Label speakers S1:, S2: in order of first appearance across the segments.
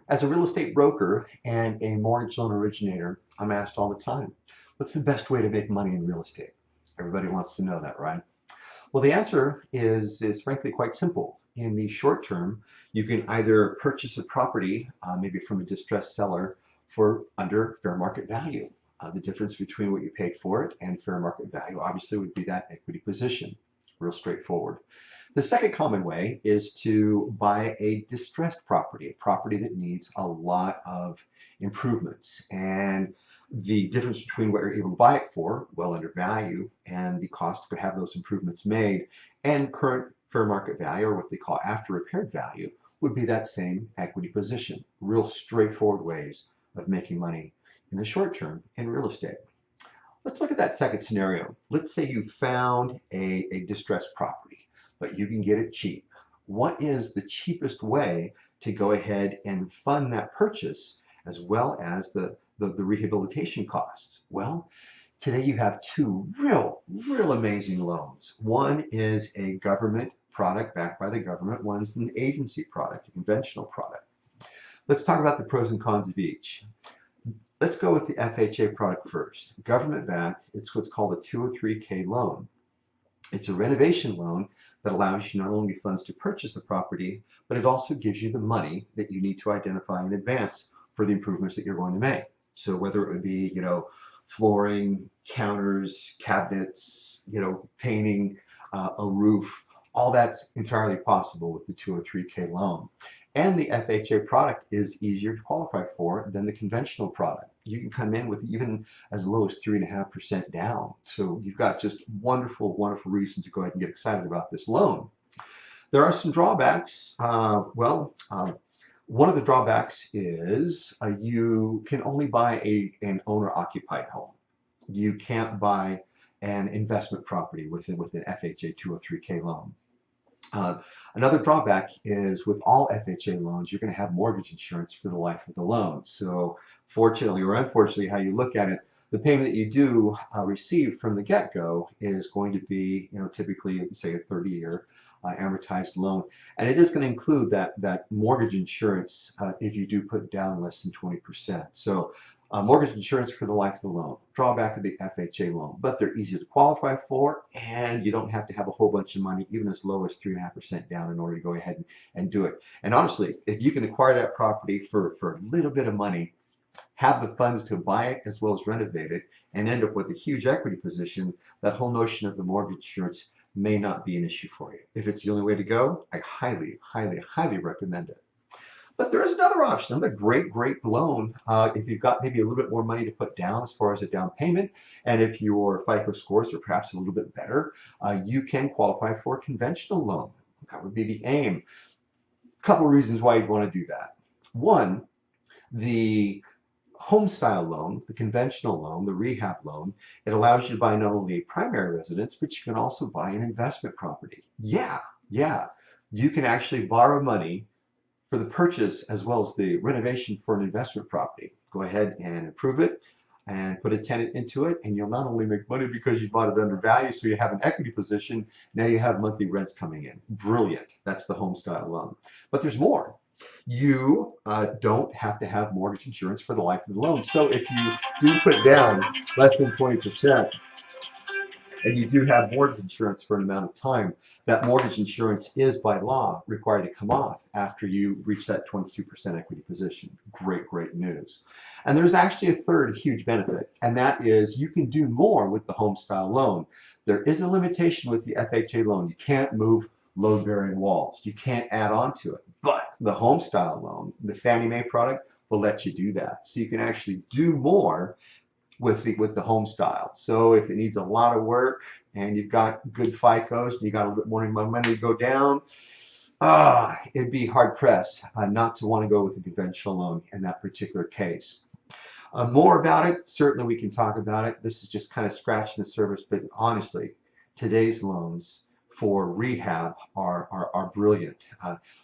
S1: As a real estate broker and a mortgage loan originator, I'm asked all the time, what's the best way to make money in real estate? Everybody wants to know that, right? Well, the answer is frankly quite simple. In the short term, you can either purchase a property, maybe from a distressed seller, for under fair market value. The difference between what you paid for it and fair market value obviously would be that equity position. Real straightforward. The second common way is to buy a distressed property, a property that needs a lot of improvements. And the difference between what you're able to buy it for, well under value, and the cost to have those improvements made, and current fair market value, or what they call after repaired value, would be that same equity position. Real straightforward ways of making money in the short term in real estate. Let's look at that second scenario. Let's say you found a distressed property, but you can get it cheap. What is the cheapest way to go ahead and fund that purchase as well as the rehabilitation costs? Well, today you have two real amazing loans. One is a government product backed by the government. One's an agency product, a conventional product. Let's talk about the pros and cons of each. Let's go with the FHA product first. Government backed, it's what's called a 203K loan. It's a renovation loan that allows you not only funds to purchase the property, but it also gives you the money that you need to identify in advance for the improvements that you're going to make. So whether it would be, flooring, counters, cabinets, painting, a roof, all that's entirely possible with the 203K loan. And the FHA product is easier to qualify for than the conventional product. You can come in with even as low as 3.5% down. So you've got just wonderful reasons to go ahead and get excited about this loan. There are some drawbacks. One of the drawbacks is you can only buy an owner-occupied home. You can't buy an investment property with an FHA 203K loan. Another drawback is with all FHA loans, you're going to have mortgage insurance for the life of the loan. So fortunately or unfortunately, how you look at it, the payment that you do receive from the get-go is going to be, typically, say, a 30-year amortized loan. And it is going to include that mortgage insurance if you do put down less than 20%. So mortgage insurance for the life of the loan. Drawback of the FHA loan, but they're easy to qualify for, and you don't have to have a whole bunch of money, even as low as 3.5% down, in order to go ahead and do it. And honestly, if you can acquire that property for a little bit of money, have the funds to buy it as well as renovate it, and end up with a huge equity position, that whole notion of the mortgage insurance may not be an issue for you. If it's the only way to go, I highly recommend it. But there is another option, another great loan. If you've got maybe a little bit more money to put down as far as a down payment, and if your FICO scores are perhaps a little bit better, you can qualify for a conventional loan. That would be the aim. A couple of reasons why you'd want to do that. One, the HomeStyle loan, the conventional loan, the rehab loan, it allows you to buy not only a primary residence, but you can also buy an investment property. Yeah. You can actually borrow money for the purchase as well as the renovation for an investment property. Go ahead and improve it and put a tenant into it, and you'll not only make money because you bought it under value, so you have an equity position, now you have monthly rents coming in. Brilliant. That's the HomeStyle loan. But there's more. You don't have to have mortgage insurance for the life of the loan. So if you do put down less than 20%, and you do have mortgage insurance for an amount of time, that mortgage insurance is by law required to come off after you reach that 22% equity position. Great news. And there's actually a third huge benefit, and that is you can do more with the HomeStyle loan. There is a limitation with the FHA loan. You can't move load-bearing walls. You can't add on to it. But the HomeStyle loan, the Fannie Mae product, will let you do that. So you can actually do more with the HomeStyle. So if it needs a lot of work and you've got good FICOs and you got a little bit more money to go down, it'd be hard pressed not to want to go with the conventional loan in that particular case. More about it, certainly we can talk about it. This is just kind of scratching the surface, but honestly, today's loans for rehab are brilliant.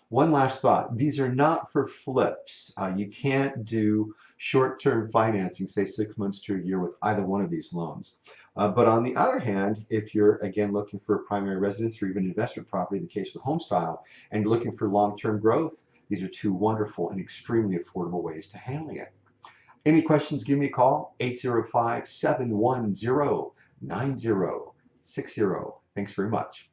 S1: One last thought, these are not for flips. You can't do short-term financing, say 6 months to a year, with either one of these loans. But on the other hand, if you're again looking for a primary residence or even investment property in the case of HomeStyle, and you're looking for long-term growth, These are two wonderful and extremely affordable ways to handling it. Any questions, give me a call, 805-710-9060. Thanks very much.